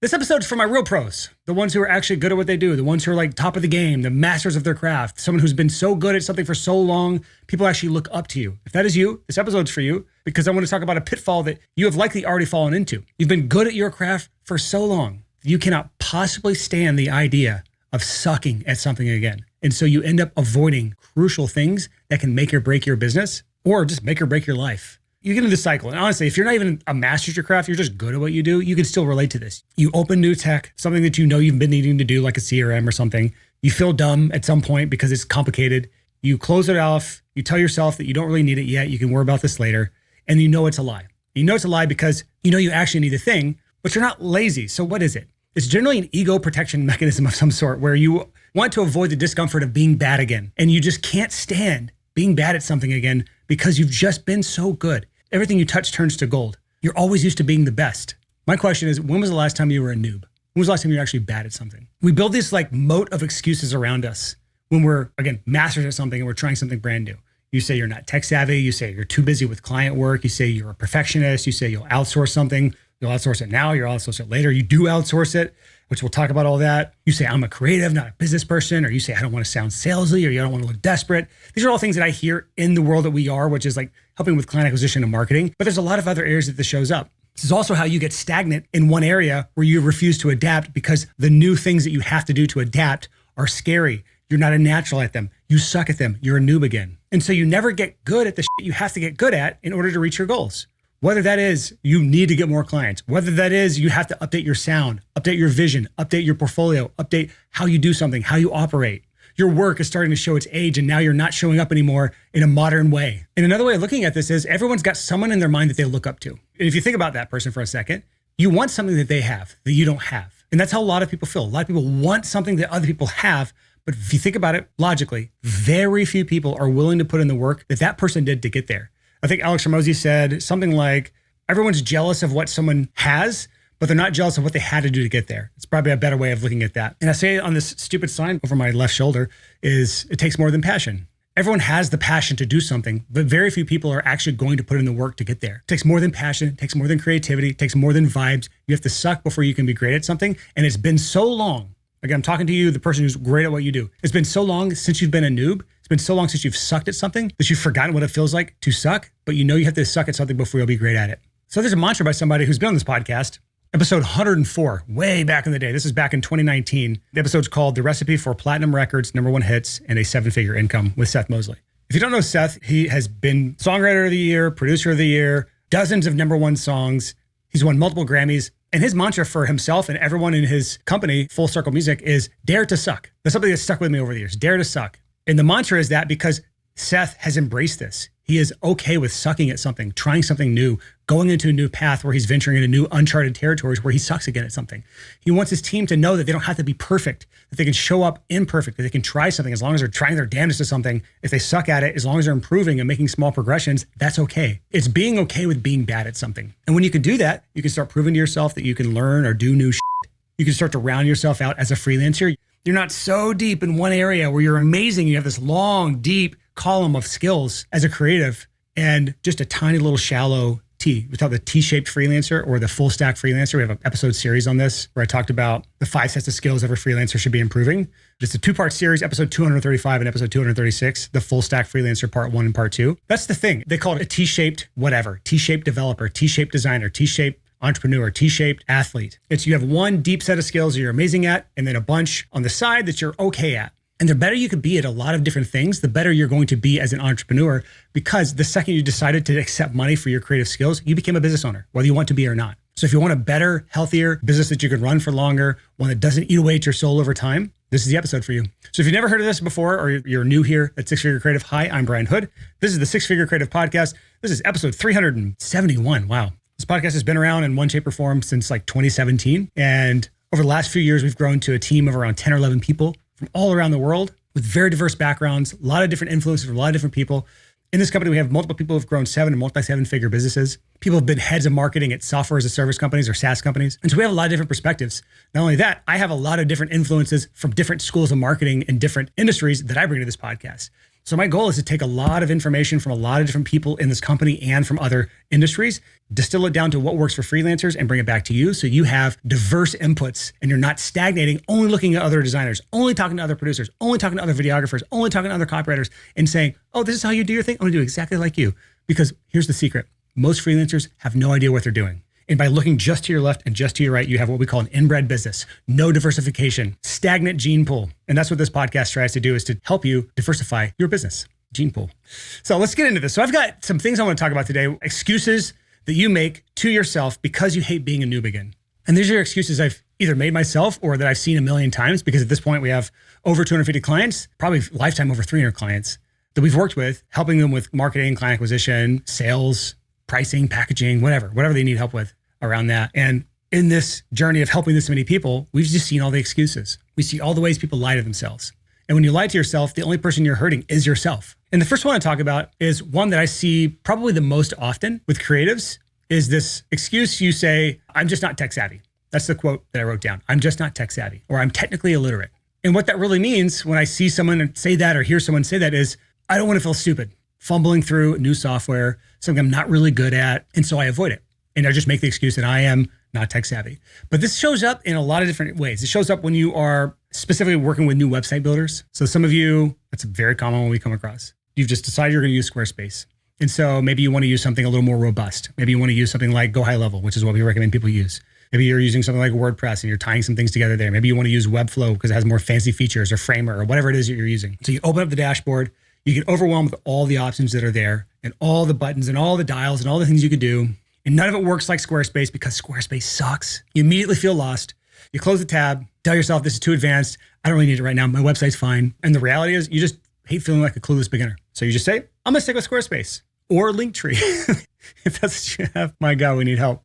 This episode's for my real pros, the ones who are actually good at what they do, the ones who are like top of the game, the masters of their craft, someone who's been so good at something for so long, people actually look up to you. If that is you, this episode's for you, because I want to talk about a pitfall that you have likely already fallen into. You've been good at your craft for so long, you cannot possibly stand the idea of sucking at something again. And so you end up avoiding crucial things that can make or break your business or just make or break your life. You get into this cycle. And honestly, if you're not even a master at your craft, you're just good at what you do, you can still relate to this. You open new tech, something that you know you've been needing to do, like a CRM or something. You feel dumb at some point because it's complicated. You close it off. You tell yourself that you don't really need it yet. You can worry about this later. And you know it's a lie. You know it's a lie because you know you actually need the thing, but you're not lazy. So what is it? It's generally an ego protection mechanism of some sort where you want to avoid the discomfort of being bad again. And you just can't stand being bad at something again because you've just been so good. Everything you touch turns to gold. You're always used to being the best. My question is, when was the last time you were a noob? When was the last time you were actually bad at something? We build this like moat of excuses around us when we're, again, masters at something and we're trying something brand new. You say you're not tech savvy. You say you're too busy with client work. You say you're a perfectionist. You say you'll outsource something. You'll outsource it now. You'll outsource it later. You do outsource it, which we'll talk about all that. You say, I'm a creative, not a business person. Or you say, I don't want to sound salesy, or you don't want to look desperate. These are all things that I hear in the world that we are, which is like helping with client acquisition and marketing. But there's a lot of other areas that this shows up. This is also how you get stagnant in one area where you refuse to adapt because the new things that you have to do to adapt are scary. You're not a natural at them. You suck at them. You're a noob again. And so you never get good at the shit you have to get good at in order to reach your goals. Whether that is you need to get more clients, whether that is you have to update your sound, update your vision, update your portfolio, update how you do something, how you operate. Your work is starting to show its age and now you're not showing up anymore in a modern way. And another way of looking at this is everyone's got someone in their mind that they look up to. And if you think about that person for a second, you want something that they have that you don't have. And that's how a lot of people feel. A lot of people want something that other people have. But if you think about it logically, very few people are willing to put in the work that that person did to get there. I think Alex Hormozi said something like, everyone's jealous of what someone has, but they're not jealous of what they had to do to get there. It's probably a better way of looking at that. And I say it on this stupid sign over my left shoulder is it takes more than passion. Everyone has the passion to do something, but very few people are actually going to put in the work to get there. It takes more than passion, it takes more than creativity, it takes more than vibes. You have to suck before you can be great at something. And it's been so long. Again, I'm talking to you, the person who's great at what you do. It's been so long since you've been a noob. It's been so long since you've sucked at something that you've forgotten what it feels like to suck, but you know you have to suck at something before you'll be great at it. So there's a mantra by somebody who's been on this podcast, episode 104, way back in the day. This is back in 2019. The episode's called The Recipe for Platinum Records, #1 Hits, and a 7-Figure Income with Seth Mosley. If you don't know Seth, he has been Songwriter of the Year, Producer of the Year, dozens of #1 songs. He's won multiple Grammys. And his mantra for himself and everyone in his company, Full Circle Music, is dare to suck. That's something that's stuck with me over the years, dare to suck. And the mantra is that because Seth has embraced this. He is okay with sucking at something, trying something new, going into a new path where he's venturing into new uncharted territories where he sucks again at something. He wants his team to know that they don't have to be perfect, that they can show up imperfect, that they can try something as long as they're trying their damnedest to something. If they suck at it, as long as they're improving and making small progressions, that's okay. It's being okay with being bad at something. And when you can do that, you can start proving to yourself that you can learn or do new shit. You can start to round yourself out as a freelancer. You're not so deep in one area where you're amazing. You have this long, deep column of skills as a creative and just a tiny little shallow T. We call it the T-shaped freelancer or the full stack freelancer. We have an episode series on this where I talked about the 5 sets of skills every freelancer should be improving. It's a 2-part series, episode 235 and episode 236, the full stack freelancer part 1 and part 2. That's the thing. They call it a T-shaped whatever, T-shaped developer, T-shaped designer, T-shaped entrepreneur, T-shaped athlete. It's you have one deep set of skills that you're amazing at and then a bunch on the side that you're okay at. And the better you could be at a lot of different things, the better you're going to be as an entrepreneur, because the second you decided to accept money for your creative skills, you became a business owner, whether you want to be or not. So if you want a better, healthier business that you can run for longer, one that doesn't eat away at your soul over time, this is the episode for you. So if you've never heard of this before, or you're new here at Six Figure Creative, hi, I'm Brian Hood. This is the Six Figure Creative Podcast. This is episode 371. Wow. This podcast has been around in one shape or form since like 2017. And over the last few years, we've grown to a team of around 10 or 11 people from all around the world with very diverse backgrounds, a lot of different influences from a lot of different people. In this company, we have multiple people who've grown 7 and multi-7-figure businesses. People have been heads of marketing at software as a service companies or SaaS companies. And so we have a lot of different perspectives. Not only that, I have a lot of different influences from different schools of marketing and different industries that I bring to this podcast. So my goal is to take a lot of information from a lot of different people in this company and from other industries, distill it down to what works for freelancers and bring it back to you so you have diverse inputs and you're not stagnating, only looking at other designers, only talking to other producers, only talking to other videographers, only talking to other copywriters and saying, oh, this is how you do your thing. I'm gonna do exactly like you. Because here's the secret. Most freelancers have no idea what they're doing. And by looking just to your left and just to your right, you have what we call an inbred business, no diversification, stagnant gene pool. And that's what this podcast tries to do, is to help you diversify your business, gene pool. So let's get into this. So I've got some things I want to talk about today, excuses that you make to yourself because you hate being a noob again. And these are excuses I've either made myself or that I've seen a million times, because at this point we have over 250 clients, probably lifetime over 300 clients that we've worked with, helping them with marketing, client acquisition, sales, pricing, packaging, whatever they need help with around that. And in this journey of helping this many people, we've just seen all the excuses. We see all the ways people lie to themselves. And when you lie to yourself, the only person you're hurting is yourself. And the first one I talk about is one that I see probably the most often with creatives, is this excuse you say, I'm just not tech savvy. That's the quote that I wrote down. I'm just not tech savvy, or I'm technically illiterate. And what that really means when I see someone say that or hear someone say that is, I don't want to feel stupid fumbling through new software, something I'm not really good at. And so I avoid it. And I just make the excuse that I am not tech savvy. But this shows up in a lot of different ways. It shows up when you are specifically working with new website builders. So some of you, that's very common when we come across. You've just decided you're going to use Squarespace. And so maybe you want to use something a little more robust. Maybe you want to use something like Go High Level, which is what we recommend people use. Maybe you're using something like WordPress and you're tying some things together there. Maybe you want to use Webflow because it has more fancy features, or Framer, or whatever it is that you're using. So you open up the dashboard, you get overwhelmed with all the options that are there and all the buttons and all the dials and all the things you could do. And none of it works like Squarespace because Squarespace sucks. You immediately feel lost. You close the tab, tell yourself this is too advanced. I don't really need it right now. My website's fine. And the reality is you just hate feeling like a clueless beginner. So you just say, I'm gonna stick with Squarespace or Linktree. If that's what you have, my God, we need help.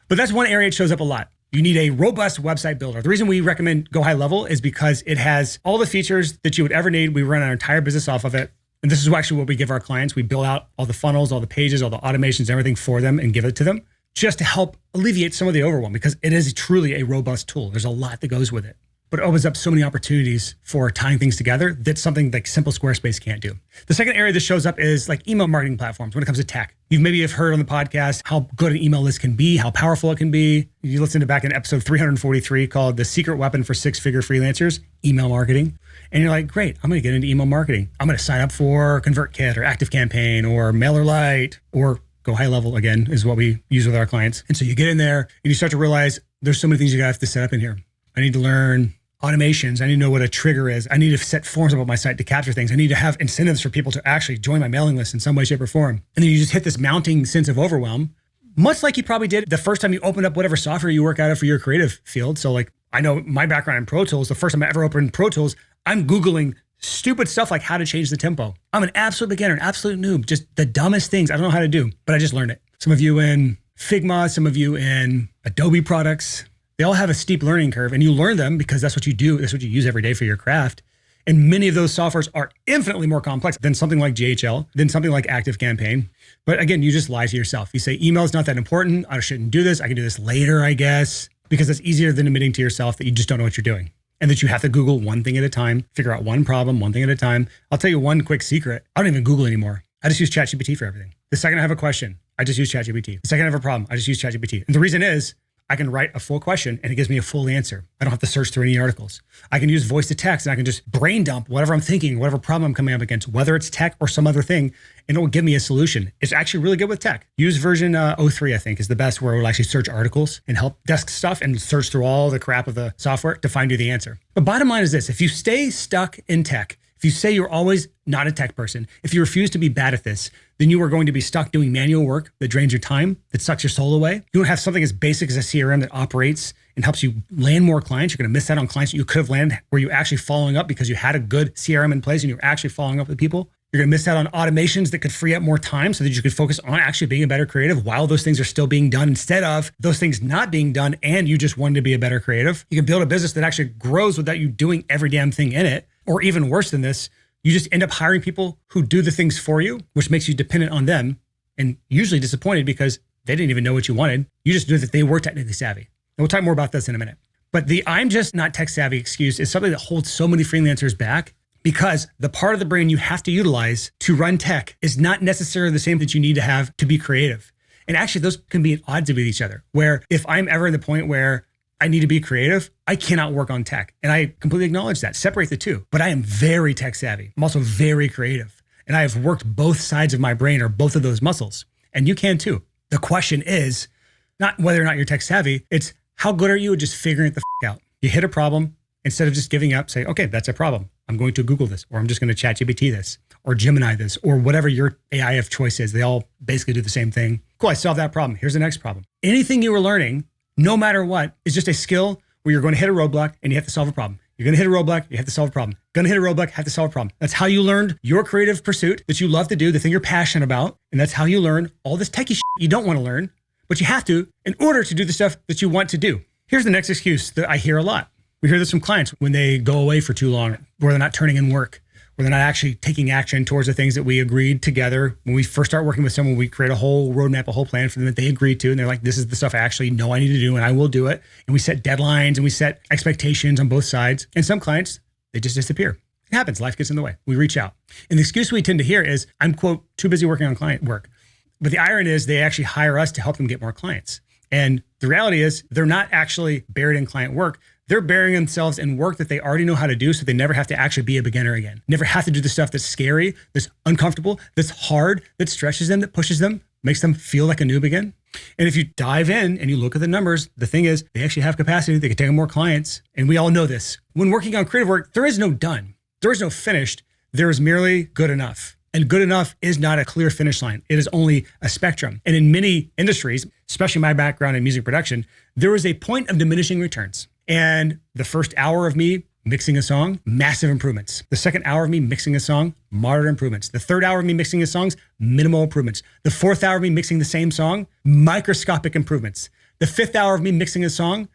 But that's one area it shows up a lot. You need a robust website builder. The reason we recommend Go High Level is because it has all the features that you would ever need. We run our entire business off of it. And this is actually what we give our clients. We build out all the funnels, all the pages, all the automations, everything for them and give it to them just to help alleviate some of the overwhelm, because it is truly a robust tool. There's a lot that goes with it, but it opens up so many opportunities for tying things together that's something like simple Squarespace can't do. The second area that shows up is like email marketing platforms when it comes to tech. You maybe have heard on the podcast how good an email list can be, how powerful it can be. You listened to back in episode 343 called The Secret Weapon for Six-Figure Freelancers, Email Marketing. And you're like, great, I'm going to get into email marketing. I'm going to sign up for ConvertKit or ActiveCampaign or MailerLite or Go High Level, again, is what we use with our clients. And so you get in there and you start to realize there's so many things you have to set up in here. I need to learn automations. I need to know what a trigger is. I need to set forms up on my site to capture things. I need to have incentives for people to actually join my mailing list in some way, shape, or form. And then you just hit this mounting sense of overwhelm, much like you probably did the first time you opened up whatever software you work out of for your creative field. So like, I know my background in Pro Tools, the first time I ever opened Pro Tools, I'm Googling stupid stuff like how to change the tempo. I'm an absolute beginner, an absolute noob, just the dumbest things I don't know how to do, but I just learned it. Some of you in Figma, some of you in Adobe products, they all have a steep learning curve, and you learn them because that's what you do. That's what you use every day for your craft. And many of those softwares are infinitely more complex than something like GHL, than something like ActiveCampaign. But again, you just lie to yourself. You say, email is not that important. I shouldn't do this. I can do this later, I guess, because it's easier than admitting to yourself that you just don't know what you're doing. And that you have to Google one thing at a time, figure out one problem, one thing at a time. I'll tell you one quick secret. I don't even Google anymore. I just use ChatGPT for everything. The second I have a question, I just use ChatGPT. The second I have a problem, I just use ChatGPT. And the reason is I can write a full question and it gives me a full answer. I don't have to search through any articles. I can use voice to text and I can just brain dump whatever I'm thinking, whatever problem I'm coming up against, whether it's tech or some other thing, and it will give me a solution. It's actually really good with tech. Use version 03, I think, is the best, where it will actually search articles and help desk stuff and search through all the crap of the software to find you the answer. But bottom line is this: if you stay stuck in tech, if you say you're always not a tech person, if you refuse to be bad at this, then you are going to be stuck doing manual work that drains your time, that sucks your soul away. You don't have something as basic as a CRM that operates and helps you land more clients. You're going to miss out on clients that you could have landed where you're actually following up because you had a good CRM in place and you're actually following up with people. You're going to miss out on automations that could free up more time so that you could focus on actually being a better creative while those things are still being done, instead of those things not being done and you just wanted to be a better creative. You can build a business that actually grows without you doing every damn thing in it. Or even worse than this, you just end up hiring people who do the things for you, which makes you dependent on them and usually disappointed because they didn't even know what you wanted. You just knew that they were technically savvy. And we'll talk more about this in a minute. But the I'm just not tech savvy excuse is something that holds so many freelancers back because the part of the brain you have to utilize to run tech is not necessarily the same that you need to have to be creative. And actually, those can be at odds with each other, where if I'm ever in the point where I need to be creative, I cannot work on tech. And I completely acknowledge that, separate the two. But I am very tech savvy. I'm also very creative. And I have worked both sides of my brain or both of those muscles. And you can too. The question is not whether or not you're tech savvy, it's how good are you at just figuring it the out? You hit a problem, instead of just giving up, say, okay, that's a problem. I'm going to Google this, or I'm just going to ChatGPT this, or Gemini this, or whatever your AI of choice is. They all basically do the same thing. Cool, I solved that problem. Here's the next problem. Anything you were learning, no matter what, is just a skill where you're going to hit a roadblock and you have to solve a problem. You're going to hit a roadblock, you have to solve a problem. Going to hit a roadblock, have to solve a problem. That's how you learned your creative pursuit that you love to do, the thing you're passionate about. And that's how you learn all this techie shit you don't want to learn, but you have to in order to do the stuff that you want to do. Here's the next excuse that I hear a lot. We hear this from clients when they go away for too long, where they're not turning in work, where they're not actually taking action towards the things that we agreed together. When we first start working with someone, we create a whole roadmap, a whole plan for them that they agreed to. And they're like, this is the stuff I actually know I need to do and I will do it. And we set deadlines and we set expectations on both sides. And some clients, they just disappear. It happens. Life gets in the way. We reach out. And the excuse we tend to hear is, I'm, quote, too busy working on client work. But the irony is they actually hire us to help them get more clients. And the reality is they're not actually buried in client work. They're burying themselves in work that they already know how to do, so they never have to actually be a beginner again. Never have to do the stuff that's scary, that's uncomfortable, that's hard, that stretches them, that pushes them, makes them feel like a noob again. And if you dive in and you look at the numbers, the thing is they actually have capacity. They can take on more clients. And we all know this. When working on creative work, there is no done. There is no finished. There is merely good enough. And good enough is not a clear finish line. It is only a spectrum. And in many industries, especially my background in music production, there is a point of diminishing returns. And the first hour of me mixing a song, massive improvements. The second hour of me mixing a song, moderate improvements. The third hour of me mixing a song, minimal improvements. The fourth hour of me mixing the same song, microscopic improvements. The fifth hour of me mixing a song,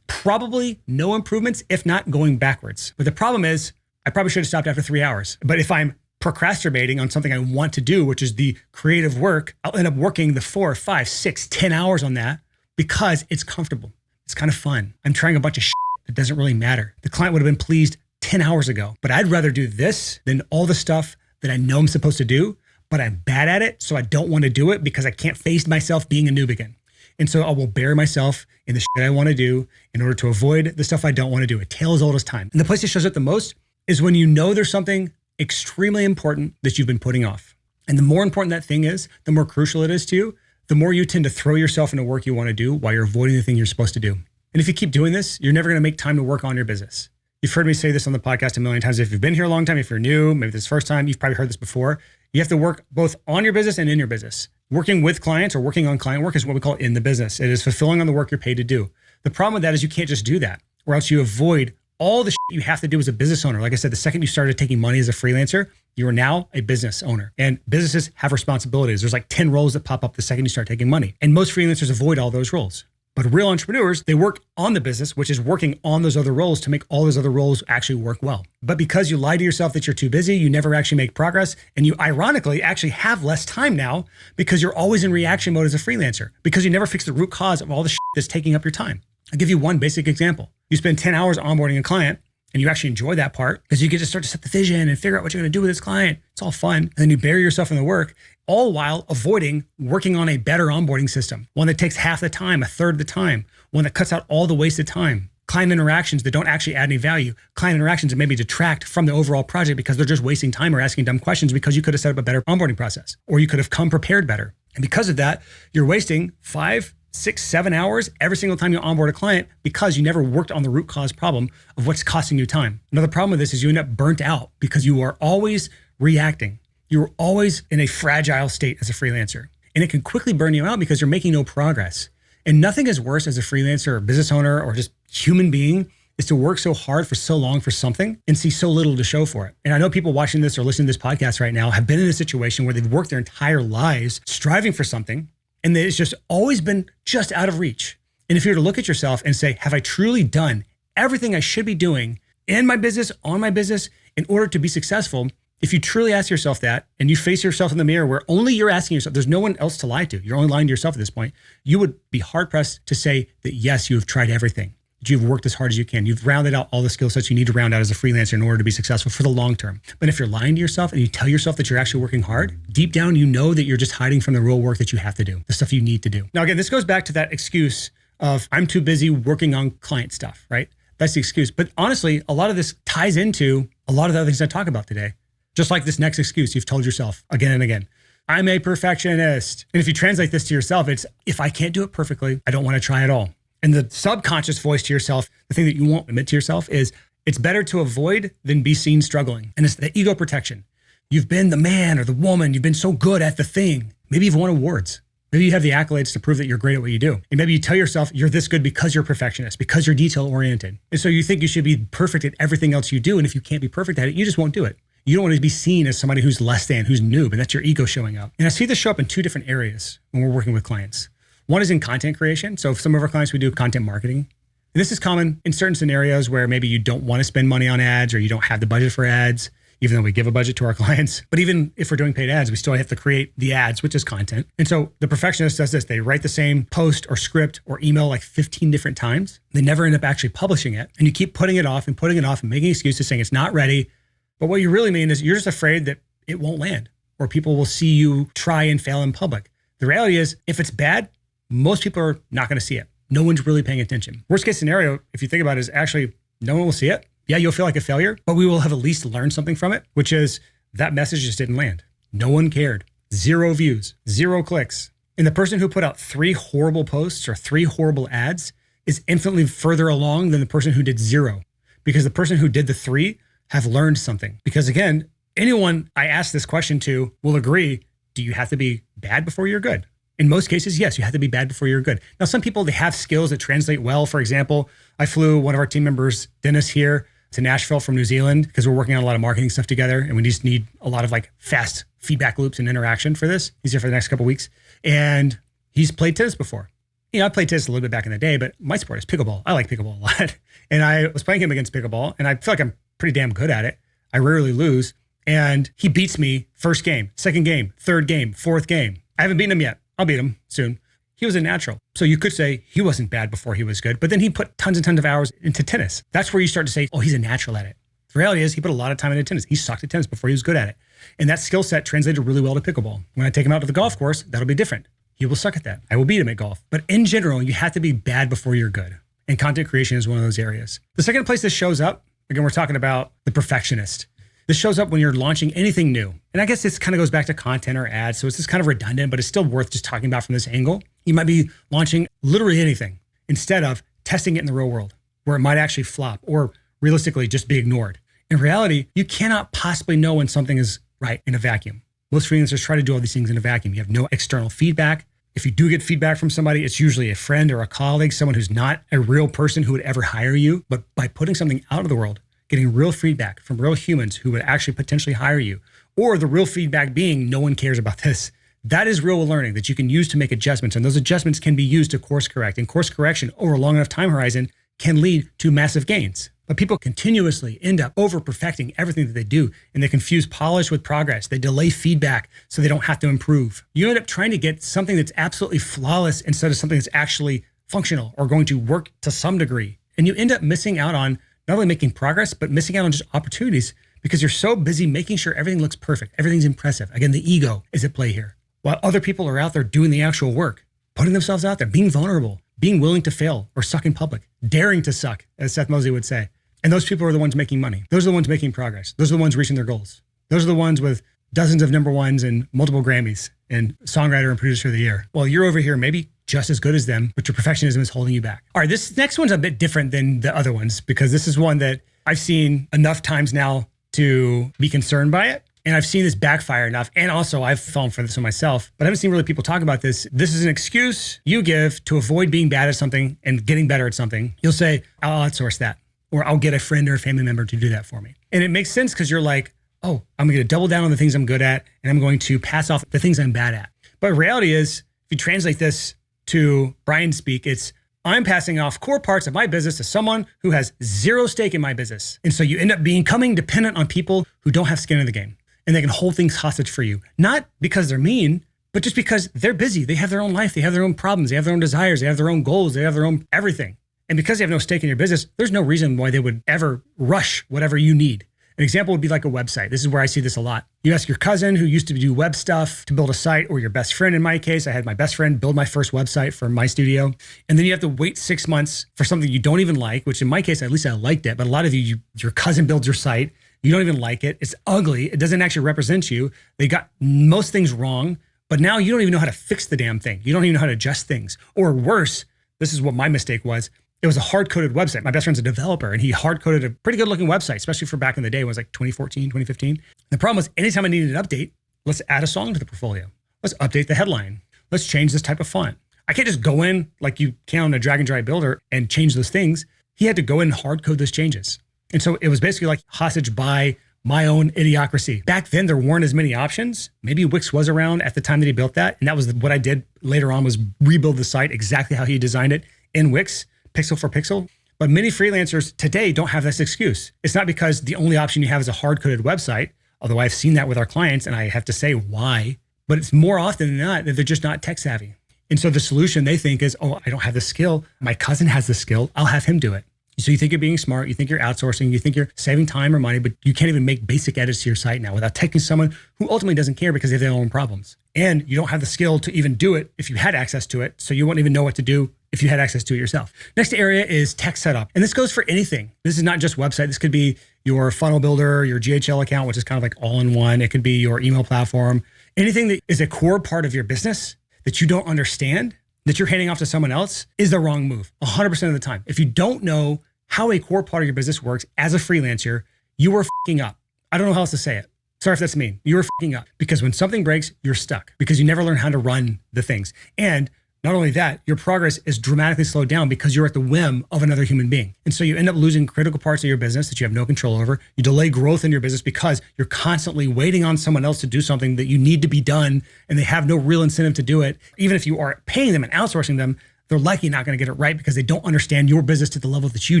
probably no improvements, if not going backwards. But the problem is, I probably should have stopped after 3 hours. But if I'm procrastinating on something I want to do, which is the creative work, I'll end up working the 4, 5, 6, 10 hours on that because it's comfortable. It's kind of fun. I'm trying a bunch of shit that doesn't really matter. The client would have been pleased 10 hours ago, but I'd rather do this than all the stuff that I know I'm supposed to do, but I'm bad at it. So I don't want to do it because I can't face myself being a noob again. And so I will bury myself in the shit I want to do in order to avoid the stuff I don't want to do. A tale as old as time. And the place it shows up the most is when you know there's something extremely important that you've been putting off. And the more important that thing is, the more crucial it is to you, the more you tend to throw yourself into work you want to do while you're avoiding the thing you're supposed to do. And if you keep doing this, you're never going to make time to work on your business. You've heard me say this on the podcast a million times. If you've been here a long time, if you're new, maybe this is the first time, you've probably heard this before. You have to work both on your business and in your business. Working with clients or working on client work is what we call in the business. It is fulfilling on the work you're paid to do. The problem with that is you can't just do that, or else you avoid all the shit you have to do as a business owner. Like I said, the second you started taking money as a freelancer, you are now a business owner. And businesses have responsibilities. There's like 10 roles that pop up the second you start taking money. And most freelancers avoid all those roles. But real entrepreneurs, they work on the business, which is working on those other roles to make all those other roles actually work well. But because you lie to yourself that you're too busy, you never actually make progress. And you ironically actually have less time now because you're always in reaction mode as a freelancer, because you never fix the root cause of all the shit that's taking up your time. I'll give you one basic example. You spend 10 hours onboarding a client and you actually enjoy that part because you get to start to set the vision and figure out what you're going to do with this client. It's all fun. And then you bury yourself in the work, all while avoiding working on a better onboarding system, one that takes half the time, a third of the time, one that cuts out all the wasted time, client interactions that don't actually add any value, client interactions that maybe detract from the overall project because they're just wasting time or asking dumb questions because you could have set up a better onboarding process, or you could have come prepared better. And because of that, you're wasting 5, 6, 7 hours every single time you onboard a client because you never worked on the root cause problem of what's costing you time. Another problem with this is you end up burnt out because you are always reacting. You're always in a fragile state as a freelancer. And it can quickly burn you out because you're making no progress. And nothing is worse as a freelancer or business owner or just human being is to work so hard for so long for something and see so little to show for it. And I know people watching this or listening to this podcast right now have been in a situation where they've worked their entire lives striving for something, and it's just always been just out of reach. And if you were to look at yourself and say, have I truly done everything I should be doing in my business, on my business, in order to be successful? If you truly ask yourself that and you face yourself in the mirror where only you're asking yourself, there's no one else to lie to, you're only lying to yourself at this point, you would be hard pressed to say that yes, you have tried everything. that you've worked as hard as you can. You've rounded out all the skill sets you need to round out as a freelancer in order to be successful for the long term. But if you're lying to yourself and you tell yourself that you're actually working hard, deep down, you know that you're just hiding from the real work that you have to do, the stuff you need to do. Now, again, this goes back to that excuse of I'm too busy working on client stuff, right? That's the excuse. But honestly, a lot of this ties into a lot of the other things I talk about today. Just like this next excuse you've told yourself again and again. I'm a perfectionist. And if you translate this to yourself, it's if I can't do it perfectly, I don't want to try at all. And the subconscious voice to yourself, the thing that you won't admit to yourself is it's better to avoid than be seen struggling. And it's the ego protection. You've been the man or the woman. You've been so good at the thing. Maybe you've won awards. Maybe you have the accolades to prove that you're great at what you do. And maybe you tell yourself you're this good because you're a perfectionist, because you're detail oriented. And so you think you should be perfect at everything else you do. And if you can't be perfect at it, you just won't do it. You don't want to be seen as somebody who's less than, who's noob, and that's your ego showing up. And I see this show up in two different areas when we're working with clients. One is in content creation. So for some of our clients, we do content marketing. And this is common in certain scenarios where maybe you don't want to spend money on ads or you don't have the budget for ads, even though we give a budget to our clients. But even if we're doing paid ads, we still have to create the ads, which is content. And so the perfectionist does this. They write the same post or script or email like 15 different times. They never end up actually publishing it. And you keep putting it off and making excuses saying it's not ready. But what you really mean is you're just afraid that it won't land or people will see you try and fail in public. The reality is if it's bad, most people are not going to see it. No one's really paying attention. Worst case scenario, if you think about it, is actually no one will see it. Yeah, you'll feel like a failure, but we will have at least learned something from it, which is that message just didn't land. No one cared. 0 views, 0 clicks. And the person who put out 3 horrible posts or 3 horrible ads is infinitely further along than the person who did 0, because the person who did the 3 have learned something. Because again, anyone I ask this question to will agree, do you have to be bad before you're good? In most cases, yes, you have to be bad before you're good. Now, some people, they have skills that translate well. For example, I flew one of our team members, Dennis, here to Nashville from New Zealand because we're working on a lot of marketing stuff together and we just need a lot of like fast feedback loops and interaction for this. He's here for the next couple of weeks and he's played tennis before. You know, I played tennis a little bit back in the day, but my sport is pickleball. I like pickleball a lot. And I was playing him against pickleball and I feel like I'm pretty damn good at it. I rarely lose. And he beats me first game, second game, third game, fourth game. I haven't beaten him yet. I'll beat him soon. He was a natural. So you could say he wasn't bad before he was good, but then he put tons and tons of hours into tennis. That's where you start to say, oh, he's a natural at it. The reality is he put a lot of time into tennis. He sucked at tennis before he was good at it. And that skill set translated really well to pickleball. When I take him out to the golf course, that'll be different. He will suck at that. I will beat him at golf. But in general, you have to be bad before you're good. And content creation is one of those areas. The second place this shows up, again, we're talking about the perfectionist. This shows up when you're launching anything new. And I guess this kind of goes back to content or ads. So it's just kind of redundant, but it's still worth just talking about from this angle. You might be launching literally anything instead of testing it in the real world where it might actually flop or realistically just be ignored. In reality, you cannot possibly know when something is right in a vacuum. Most freelancers try to do all these things in a vacuum. You have no external feedback. If you do get feedback from somebody, it's usually a friend or a colleague, someone who's not a real person who would ever hire you. But by putting something out of the world, getting real feedback from real humans who would actually potentially hire you, or the real feedback being no one cares about this. That is real learning that you can use to make adjustments. And those adjustments can be used to course correct. And course correction over a long enough time horizon can lead to massive gains. But people continuously end up over perfecting everything that they do. And they confuse polish with progress. They delay feedback so they don't have to improve. You end up trying to get something that's absolutely flawless instead of something that's actually functional or going to work to some degree. And you end up missing out on not only making progress, but missing out on just opportunities because you're so busy making sure everything looks perfect. Everything's impressive. Again, the ego is at play here. While other people are out there doing the actual work, putting themselves out there, being vulnerable, being willing to fail or suck in public, daring to suck, as Seth Mosley would say. And those people are the ones making money. Those are the ones making progress. Those are the ones reaching their goals. Those are the ones with dozens of number ones and multiple Grammys and songwriter and producer of the year. Well, you're over here maybe just as good as them, but your perfectionism is holding you back. All right, this next one's a bit different than the other ones because this is one that I've seen enough times now to be concerned by it. And I've seen this backfire enough. And also I've fallen for this one myself, but I haven't seen really people talk about this. This is an excuse you give to avoid being bad at something and getting better at something. You'll say, I'll outsource that, or I'll get a friend or a family member to do that for me. And it makes sense because you're like, oh, I'm going to double down on the things I'm good at, and I'm going to pass off the things I'm bad at. But reality is, if you translate this to Brian speak, it's, I'm passing off core parts of my business to someone who has zero stake in my business. And so you end up becoming dependent on people who don't have skin in the game. And they can hold things hostage for you. Not because they're mean, but just because they're busy. They have their own life. They have their own problems. They have their own desires. They have their own goals. They have their own everything. And because they have no stake in your business, there's no reason why they would ever rush whatever you need. An example would be like a website. This is where I see this a lot. You ask your cousin who used to do web stuff to build a site, or your best friend. In my case, I had my best friend build my first website for my studio. And then you have to wait 6 months for something you don't even like, which in my case, at least I liked it. But a lot of your cousin builds your site. You don't even like it. It's ugly. It doesn't actually represent you. They got most things wrong, but now you don't even know how to fix the damn thing. You don't even know how to adjust things. Or worse, this is what my mistake was. It was a hard-coded website. My best friend's a developer, and he hard-coded a pretty good-looking website, especially for back in the day. It was like 2014, 2015. The problem was anytime I needed an update, let's add a song to the portfolio. Let's update the headline. Let's change this type of font. I can't just go in like you can on a drag and drag builder and change those things. He had to go in and hard-code those changes. And so it was basically like hostage by my own idiocracy. Back then, there weren't as many options. Maybe Wix was around at the time that he built that. And that was what I did later on, was rebuild the site exactly how he designed it in Wix, pixel for pixel. But many freelancers today don't have this excuse. It's not because the only option you have is a hard-coded website, although I've seen that with our clients and I have to say why, but it's more often than not that they're just not tech savvy. And so the solution they think is, oh, I don't have the skill. My cousin has the skill. I'll have him do it. So you think you're being smart, you think you're outsourcing, you think you're saving time or money, but you can't even make basic edits to your site now without taking someone who ultimately doesn't care because they have their own problems. And you don't have the skill to even do it if you had access to it. So you won't even know what to do if you had access to it yourself. Next area is tech setup. And this goes for anything. This is not just website. This could be your funnel builder, your GHL account, which is kind of like all in one. It could be your email platform. Anything that is a core part of your business that you don't understand, that you're handing off to someone else, is the wrong move 100% of the time. If you don't know how a core part of your business works as a freelancer, you are fucking up. I don't know how else to say it. Sorry if that's mean. You are fucking up, because when something breaks, you're stuck because you never learn how to run the things. And not only that, your progress is dramatically slowed down because you're at the whim of another human being. And so you end up losing critical parts of your business that you have no control over. You delay growth in your business because you're constantly waiting on someone else to do something that you need to be done, and they have no real incentive to do it. Even if you are paying them and outsourcing them, they're likely not going to get it right because they don't understand your business to the level that you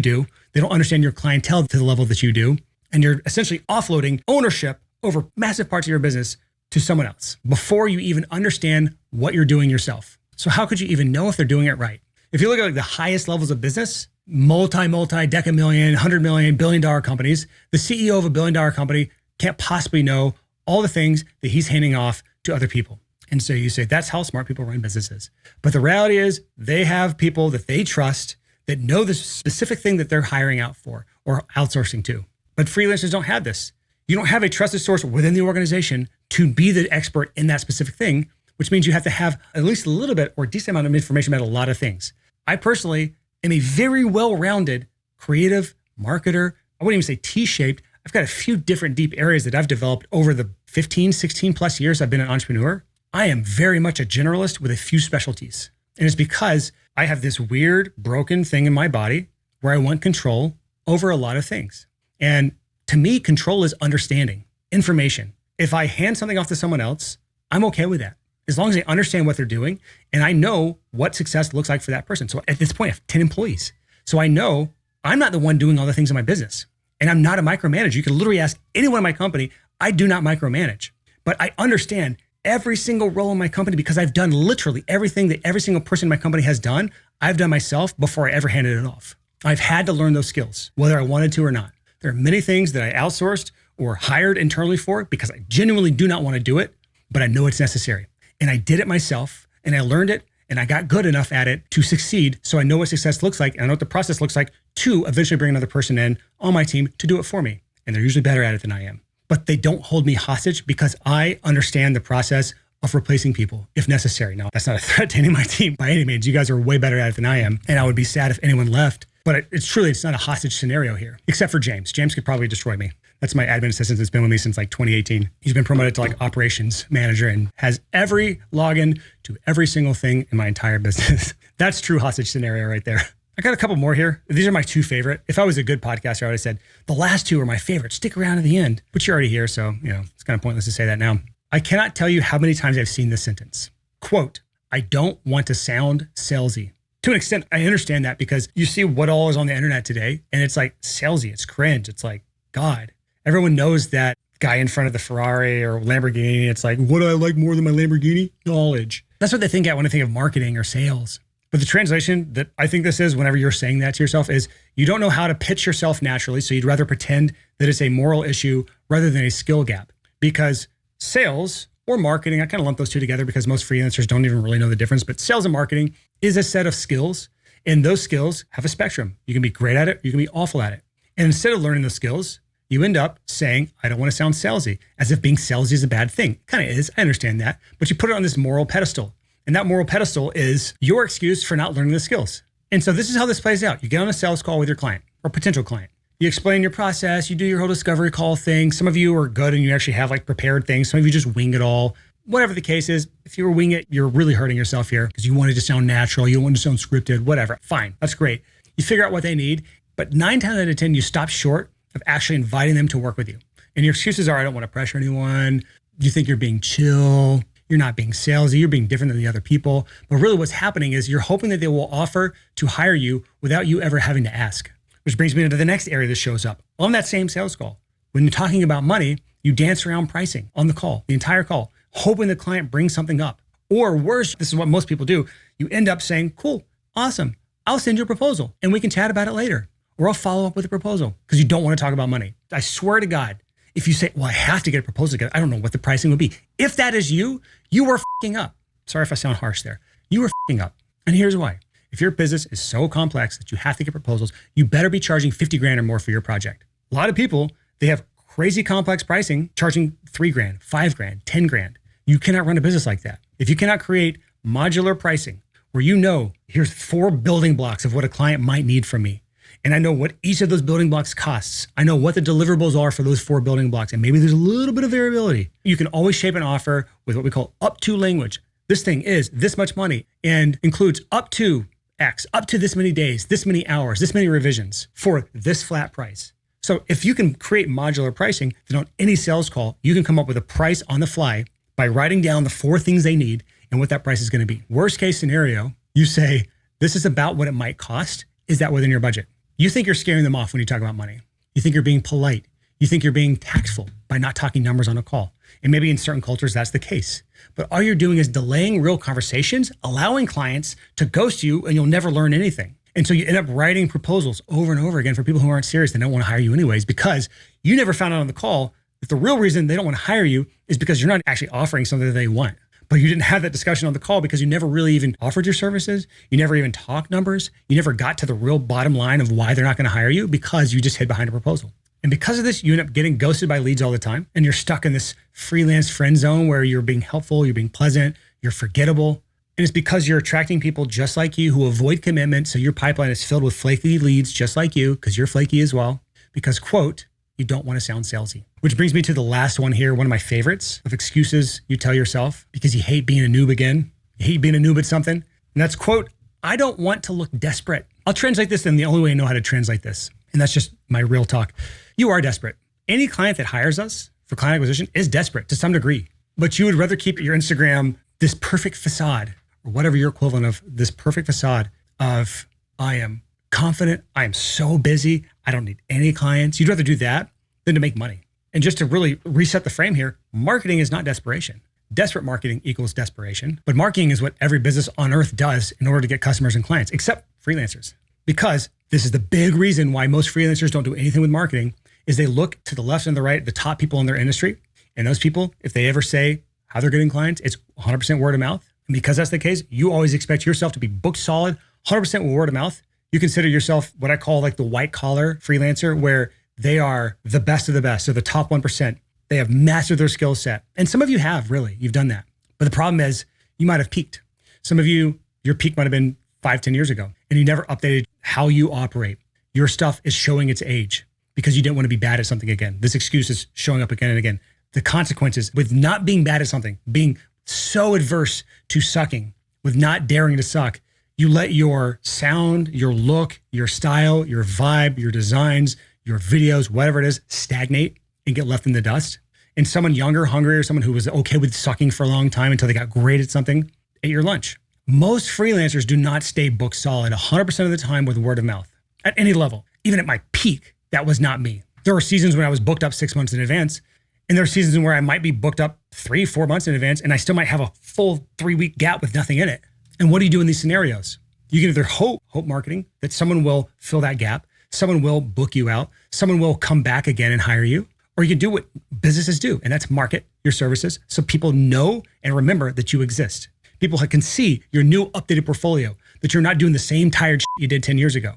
do. They don't understand your clientele to the level that you do. And you're essentially offloading ownership over massive parts of your business to someone else before you even understand what you're doing yourself. So how could you even know if they're doing it right? If you look at like the highest levels of business, multi-decamillion, 100 million, billion-dollar companies, the CEO of a billion-dollar company can't possibly know all the things that he's handing off to other people. And so you say, that's how smart people run businesses. But the reality is they have people that they trust that know the specific thing that they're hiring out for or outsourcing to. But freelancers don't have this. You don't have a trusted source within the organization to be the expert in that specific thing, which means you have to have at least a little bit or a decent amount of information about a lot of things. I personally am a very well-rounded creative marketer. I wouldn't even say T-shaped. I've got a few different deep areas that I've developed over the 15, 16 plus years I've been an entrepreneur. I am very much a generalist with a few specialties. And it's because I have this weird, broken thing in my body where I want control over a lot of things. And to me, control is understanding information. If I hand something off to someone else, I'm okay with that, as long as they understand what they're doing and I know what success looks like for that person. So at this point, I have 10 employees. So I know I'm not the one doing all the things in my business, and I'm not a micromanager. You can literally ask anyone in my company. I do not micromanage, but I understand every single role in my company because I've done literally everything that every single person in my company has done. I've done myself before I ever handed it off. I've had to learn those skills, whether I wanted to or not. There are many things that I outsourced or hired internally for because I genuinely do not want to do it, but I know it's necessary. And I did it myself, and I learned it, and I got good enough at it to succeed. So I know what success looks like, and I know what the process looks like to eventually bring another person in on my team to do it for me. And they're usually better at it than I am. But they don't hold me hostage because I understand the process of replacing people if necessary. Now, that's not a threat to any of my team by any means. You guys are way better at it than I am. And I would be sad if anyone left. But it's not a hostage scenario here, except for James. James could probably destroy me. That's my admin assistant that's been with me since like 2018. He's been promoted to like operations manager and has every login to every single thing in my entire business. That's true hostage scenario right there. I got a couple more here. These are my two favorite. If I was a good podcaster, I would have said the last two are my favorite. Stick around to the end, but you're already here. So, it's kind of pointless to say that now. I cannot tell you how many times I've seen this sentence. Quote, I don't want to sound salesy. To an extent, I understand that because you see what all is on the internet today, and it's like salesy, it's cringe. It's like, God, everyone knows that guy in front of the Ferrari or Lamborghini. It's like, what do I like more than my Lamborghini? Knowledge. That's what they think at when I think of marketing or sales. But the translation that I think this is, whenever you're saying that to yourself, is you don't know how to pitch yourself naturally. So you'd rather pretend that it's a moral issue rather than a skill gap. Because sales or marketing, I kind of lump those two together because most freelancers don't even really know the difference. But sales and marketing is a set of skills. And those skills have a spectrum. You can be great at it. You can be awful at it. And instead of learning those skills, you end up saying, I don't want to sound salesy, as if being salesy is a bad thing. Kind of is. I understand that. But you put it on this moral pedestal. And that moral pedestal is your excuse for not learning the skills. And so this is how this plays out. You get on a sales call with your client or potential client. You explain your process. You do your whole discovery call thing. Some of you are good and you actually have like prepared things. Some of you just wing it all. Whatever the case is, if you were wing it, you're really hurting yourself here because you want it to sound natural. You don't want it to sound scripted, whatever. Fine. That's great. You figure out what they need. But 9 times out of 10, you stop short of actually inviting them to work with you. And your excuses are, I don't want to pressure anyone. You think you're being chill. You're not being salesy. You're being different than the other people. But really what's happening is you're hoping that they will offer to hire you without you ever having to ask. Which brings me into the next area that shows up. On that same sales call, when you're talking about money, you dance around pricing on the call, the entire call, hoping the client brings something up. Or worse, this is what most people do. You end up saying, cool, awesome. I'll send you a proposal and we can chat about it later. Or I'll follow up with a proposal because you don't want to talk about money. I swear to God, if you say, well, I have to get a proposal together, I don't know what the pricing would be. If that is you, you are f***ing up. Sorry if I sound harsh there. You are f***ing up. And here's why. If your business is so complex that you have to get proposals, you better be charging 50 grand or more for your project. A lot of people, they have crazy complex pricing, charging 3 grand, 5 grand, 10 grand. You cannot run a business like that. If you cannot create modular pricing where you know, here's 4 building blocks of what a client might need from me. And I know what each of those building blocks costs. I know what the deliverables are for those 4 building blocks. And maybe there's a little bit of variability. You can always shape an offer with what we call up to language. This thing is this much money and includes up to X, up to this many days, this many hours, this many revisions for this flat price. So if you can create modular pricing, then on any sales call, you can come up with a price on the fly by writing down the 4 things they need and what that price is going to be. Worst case scenario, you say, this is about what it might cost. Is that within your budget? You think you're scaring them off when you talk about money. You think you're being polite. You think you're being tactful by not talking numbers on a call. And maybe in certain cultures, that's the case. But all you're doing is delaying real conversations, allowing clients to ghost you, and you'll never learn anything. And so you end up writing proposals over and over again for people who aren't serious. They don't want to hire you anyways, because you never found out on the call that the real reason they don't want to hire you is because you're not actually offering something that they want. But you didn't have that discussion on the call because you never really even offered your services. You never even talked numbers. You never got to the real bottom line of why they're not going to hire you because you just hid behind a proposal. And because of this, you end up getting ghosted by leads all the time. And you're stuck in this freelance friend zone where you're being helpful, you're being pleasant, you're forgettable. And it's because you're attracting people just like you who avoid commitment. So your pipeline is filled with flaky leads just like you because you're flaky as well. Because, quote, you don't want to sound salesy. Which brings me to the last one here, one of my favorites of excuses you tell yourself because you hate being a noob again. You hate being a noob at something. And that's, quote, I don't want to look desperate. I'll translate this in the only way I know how to translate this. And that's just my real talk. You are desperate. Any client that hires us for client acquisition is desperate to some degree. But you would rather keep your Instagram this perfect facade or whatever your equivalent of this perfect facade of I am confident, I am so busy, I don't need any clients. You'd rather do that than to make money. And just to really reset the frame here, marketing is not desperation. Desperate marketing equals desperation. But marketing is what every business on earth does in order to get customers and clients, except freelancers. Because this is the big reason why most freelancers don't do anything with marketing is they look to the left and the right, the top people in their industry. And those people, if they ever say how they're getting clients, it's 100% word of mouth. And because that's the case, you always expect yourself to be booked solid, 100% word of mouth. You consider yourself what I call like the white collar freelancer, where they are the best of the best. So the top 1%, they have mastered their skill set. And some of you have really, you've done that. But the problem is you might've peaked. Some of you, your peak might've been 5-10 years ago and you never updated how you operate. Your stuff is showing its age because you didn't want to be bad at something again. This excuse is showing up again and again. The consequences with not being bad at something, being so adverse to sucking, with not daring to suck, you let your sound, your look, your style, your vibe, your designs, your videos, whatever it is, stagnate and get left in the dust. And someone younger, hungrier, someone who was okay with sucking for a long time until they got great at something, ate your lunch. Most freelancers do not stay booked solid 100% of the time with word of mouth at any level. Even at my peak, that was not me. There were seasons when I was booked up 6 months in advance. And there are seasons where I might be booked up 3-4 months in advance and I still might have a full 3-week gap with nothing in it. And what do you do in these scenarios? You can either hope marketing, that someone will fill that gap, someone will book you out, someone will come back again and hire you, or you can do what businesses do, and that's market your services so people know and remember that you exist. People can see your new updated portfolio, that you're not doing the same tired shit you did 10 years ago.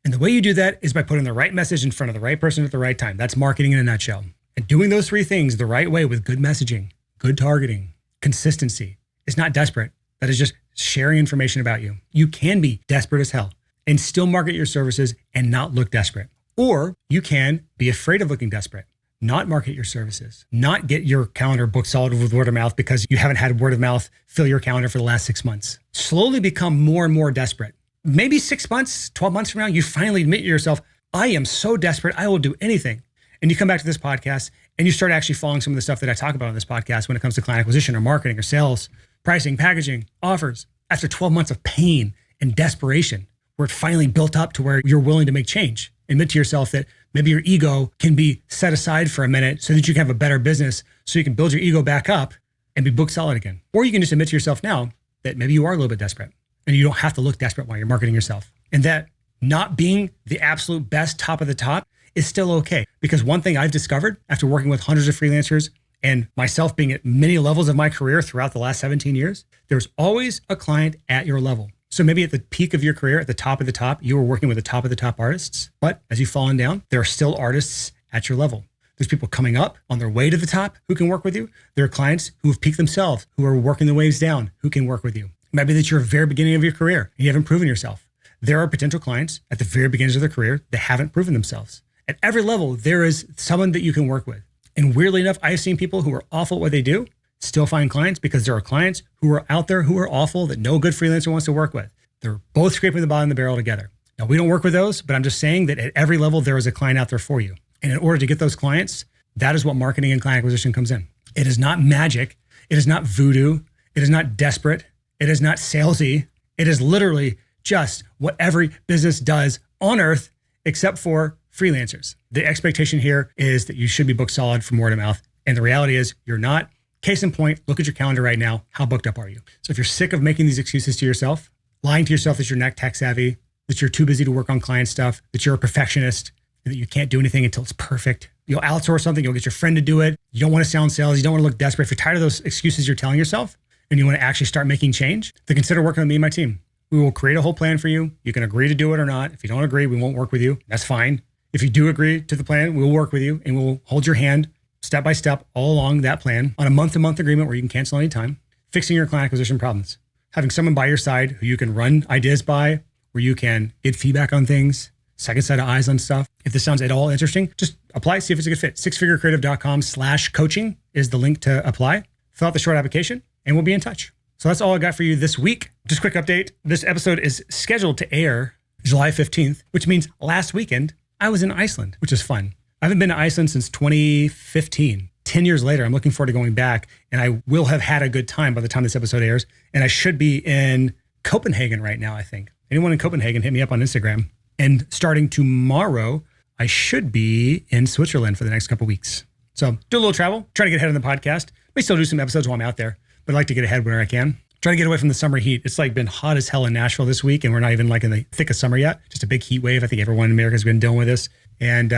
And the way you do that is by putting the right message in front of the right person at the right time. That's marketing in a nutshell. And doing those three things the right way with good messaging, good targeting, consistency is not desperate. That is just sharing information about you. You can be desperate as hell and still market your services and not look desperate. Or you can be afraid of looking desperate, not market your services, not get your calendar booked solid with word of mouth because you haven't had word of mouth fill your calendar for the last 6 months. Slowly become more and more desperate. Maybe 6 months, 12 months from now, you finally admit to yourself, I am so desperate, I will do anything. And you come back to this podcast and you start actually following some of the stuff that I talk about on this podcast when it comes to client acquisition or marketing or sales, pricing, packaging, offers. After 12 months of pain and desperation, where it finally built up to where you're willing to make change. Admit to yourself that maybe your ego can be set aside for a minute so that you can have a better business, so you can build your ego back up and be book solid again. Or you can just admit to yourself now that maybe you are a little bit desperate and you don't have to look desperate while you're marketing yourself. And that not being the absolute best top of the top is still okay. Because one thing I've discovered after working with hundreds of freelancers and myself being at many levels of my career throughout the last 17 years, there's always a client at your level. So maybe at the peak of your career, at the top of the top, you were working with the top of the top artists. But as you've fallen down, there are still artists at your level. There's people coming up on their way to the top who can work with you. There are clients who have peaked themselves, who are working the waves down, who can work with you. Maybe that's your very beginning of your career and you haven't proven yourself. There are potential clients at the very beginnings of their career that haven't proven themselves. At every level, there is someone that you can work with. And weirdly enough, I've seen people who are awful at what they do still find clients because there are clients who are out there who are awful that no good freelancer wants to work with. They're both scraping the bottom of the barrel together. Now, we don't work with those, but I'm just saying that at every level, there is a client out there for you. And in order to get those clients, that is what marketing and client acquisition comes in. It is not magic. It is not voodoo. It is not desperate. It is not salesy. It is literally just what every business does on earth, except for freelancers. The expectation here is that you should be booked solid from word of mouth. And the reality is you're not. Case in point, look at your calendar right now. How booked up are you? So if you're sick of making these excuses to yourself, lying to yourself that you're not tech savvy, that you're too busy to work on client stuff, that you're a perfectionist, that you can't do anything until it's perfect. You'll outsource something, you'll get your friend to do it. You don't want to sound sales, you don't want to look desperate. If you're tired of those excuses you're telling yourself and you want to actually start making change, then consider working with me and my team. We will create a whole plan for you. You can agree to do it or not. If you don't agree, we won't work with you. That's fine. If you do agree to the plan, we'll work with you and we'll hold your hand step by step all along that plan on a month-to-month agreement where you can cancel anytime, fixing your client acquisition problems. Having someone by your side who you can run ideas by, where you can get feedback on things, second set of eyes on stuff. If this sounds at all interesting, just apply, see if it's a good fit. sixfigurecreative.com/coaching is the link to apply. Fill out the short application and we'll be in touch. So that's all I got for you this week. Just a quick update. This episode is scheduled to air July 15th, which means last weekend I was in Iceland, which is fun. I haven't been to Iceland since 2015. 10 years later, I'm looking forward to going back and I will have had a good time by the time this episode airs. And I should be in Copenhagen right now, I think. Anyone in Copenhagen, hit me up on Instagram. And starting tomorrow, I should be in Switzerland for the next couple of weeks. So do a little travel, trying to get ahead on the podcast. May still do some episodes while I'm out there, but I like to get ahead whenever I can. Trying to get away from the summer heat. It's like been hot as hell in Nashville this week and we're not even like in the thick of summer yet. Just a big heat wave. I think everyone in America has been dealing with this. And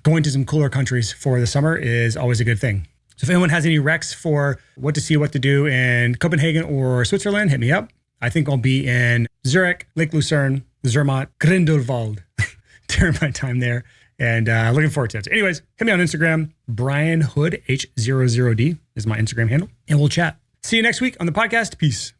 going to some cooler countries for the summer is always a good thing. So if anyone has any recs for what to see, what to do in Copenhagen or Switzerland, hit me up. I think I'll be in Zurich, Lake Lucerne, Zermatt, Grindelwald during my time there. And looking forward to it. So anyways, hit me on Instagram. Brian Hood, H00D is my Instagram handle. And we'll chat. See you next week on the podcast. Peace.